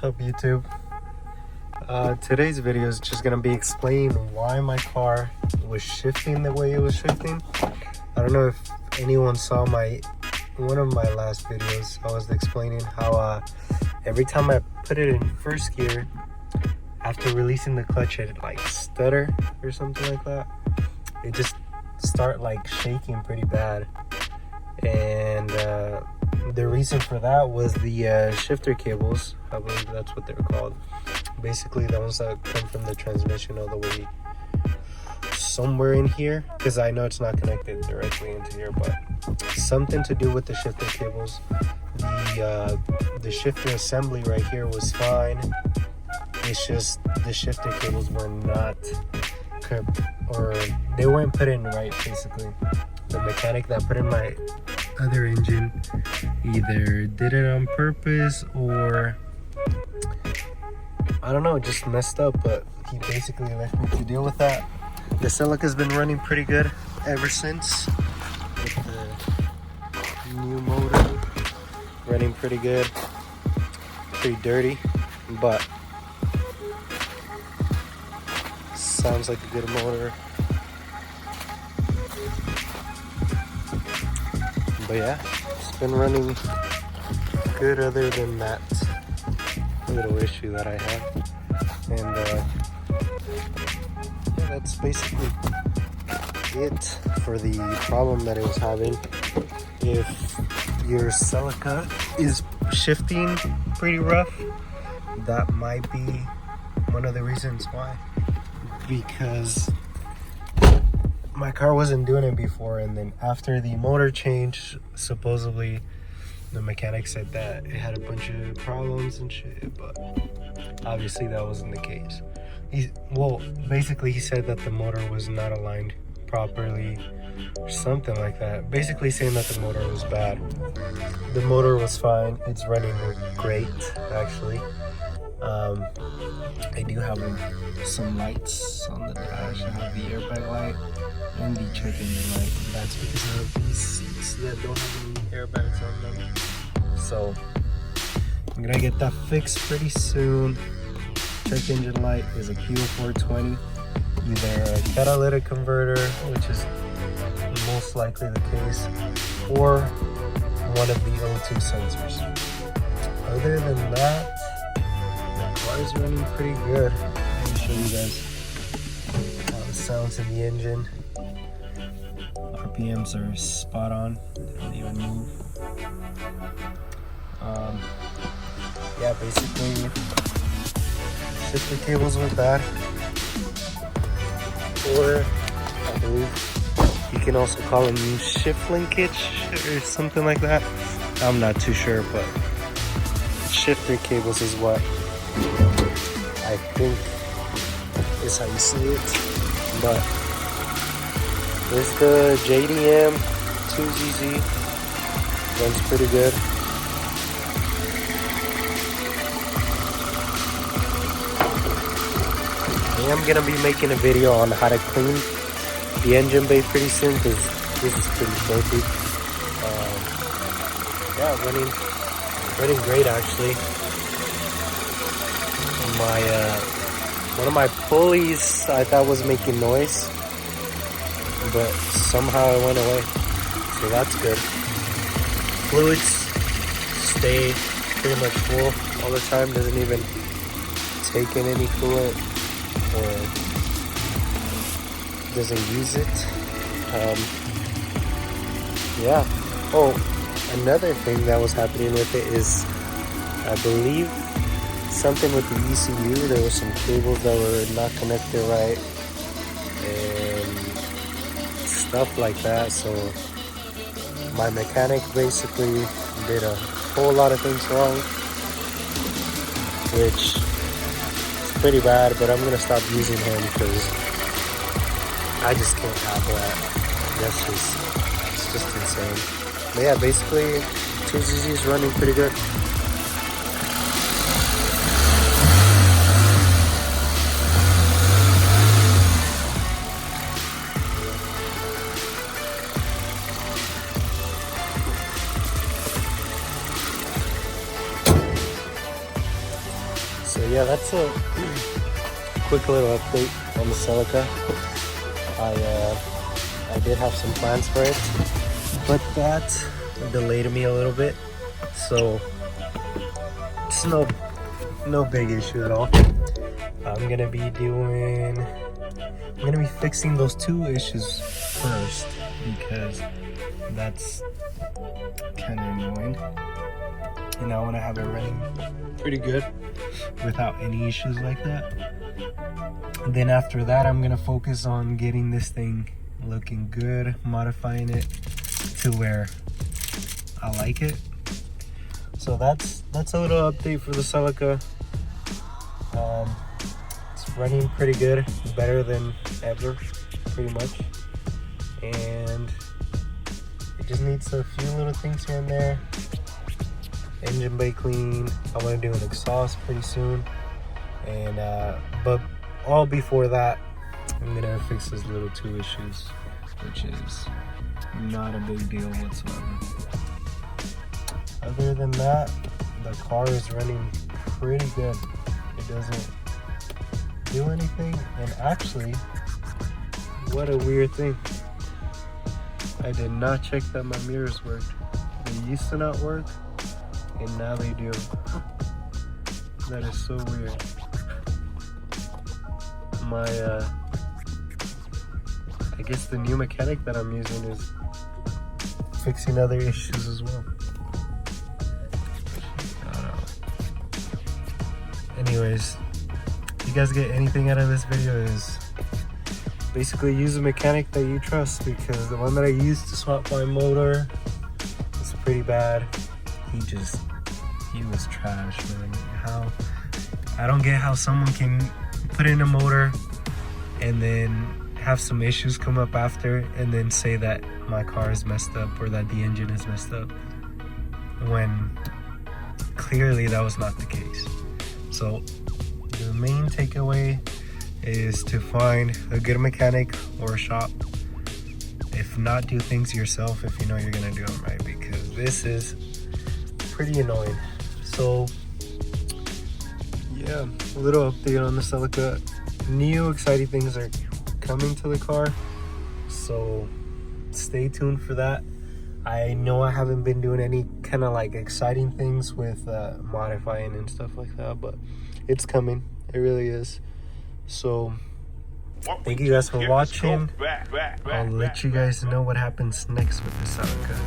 What's up, YouTube? Today's video is just gonna be explaining why my car was shifting the way it was shifting. I don't know if anyone saw one of my last videos. I was explaining how every time I put it in first gear, after releasing the clutch, it like stutter or something like that. It just start like shaking pretty bad, and the reason for that was the shifter cables. I believe that's what they're called. Basically, the ones that come from the transmission all the way somewhere in here, because I know it's not connected directly into here, but something to do with the shifter cables. The shifter assembly right here was fine. It's just the shifter cables were not or they weren't put in right. Basically, the mechanic that put in my other engine either did it on purpose or I don't know, just messed up, but he basically left me to deal with that. The Celica's been running pretty good ever since, with the new motor running pretty good, pretty dirty, but sounds like a good motor. But yeah, it's been running good other than that little issue that I had. And yeah, that's basically it for the problem that it was having. If your Celica is shifting pretty rough, that might be one of the reasons why. Because my car wasn't doing it before, and then after the motor change, supposedly the mechanic said that it had a bunch of problems and shit, but obviously that wasn't the case. Basically he said that the motor was not aligned properly or something like that, basically saying that the motor was bad. The motor was fine, it's running great actually. I do have some lights on the dash. I have the airbag light and the check engine light. That's because of these seats that don't have any airbags on them. So I'm gonna get that fixed pretty soon. Check engine light is a Q420, either a catalytic converter, which is most likely the case, or one of the O2 sensors. Other than that, car is running pretty good. Let me show you guys how the sounds in the engine. RPMs are spot on. They don't even move. Yeah, basically, shifter cables were bad. Or, I believe, you can also call them shift linkage or something like that. I'm not too sure, but shifter cables is what I think is how you see it. But there's the JDM 2ZZ, runs pretty good. I am gonna be making a video on how to clean the engine bay pretty soon, because this is pretty filthy. Yeah, running great actually. One of my pulleys I thought was making noise, but somehow it went away, so that's good. Fluids stay pretty much full all the time, doesn't even take in any coolant or doesn't use it. Yeah. Oh, another thing that was happening with it is, I believe, something with the ECU. There were some cables that were not connected right and stuff like that. So my mechanic basically did a whole lot of things wrong, which is pretty bad, but I'm gonna stop using him because I just can't have that. It's just insane. But yeah, basically 2ZZ is running pretty good. So yeah, that's a quick little update on the Celica. I did have some plans for it, but that delayed me a little bit. So it's no big issue at all. I'm gonna be fixing those two issues first because that's kind of annoying. And I want to have it running pretty good without any issues like that. And then after that, I'm gonna focus on getting this thing looking good, modifying it to where I like it. So that's a little update for the Celica. It's running pretty good, better than ever, pretty much. And it just needs a few little things here and there. Engine bay clean. I want to do an exhaust pretty soon, and but all before that, I'm gonna fix those little two issues, which is not a big deal whatsoever. Other than that, the car is running pretty good. It doesn't do anything, and actually, what a weird thing. I did not check that my mirrors worked. They used to not work, and now they do. That is so weird. I guess the new mechanic that I'm using is fixing other issues as well. I don't know. Anyways, if you guys get anything out of this video, is basically use a mechanic that you trust, because the one that I used to swap my motor was pretty bad. He was trash, man. I don't get how someone can put in a motor and then have some issues come up after and then say that my car is messed up or that the engine is messed up, when clearly that was not the case. So the main takeaway is to find a good mechanic or a shop. If not, do things yourself if you know you're gonna do them right, because this is pretty annoying. So yeah, a little update on the Celica. New exciting things are coming to the car, so stay tuned for that. I know I haven't been doing any kind of like exciting things with modifying and stuff like that, but it's coming. It really is. So thank you guys for watching. I'll let you guys know what happens next with the Celica.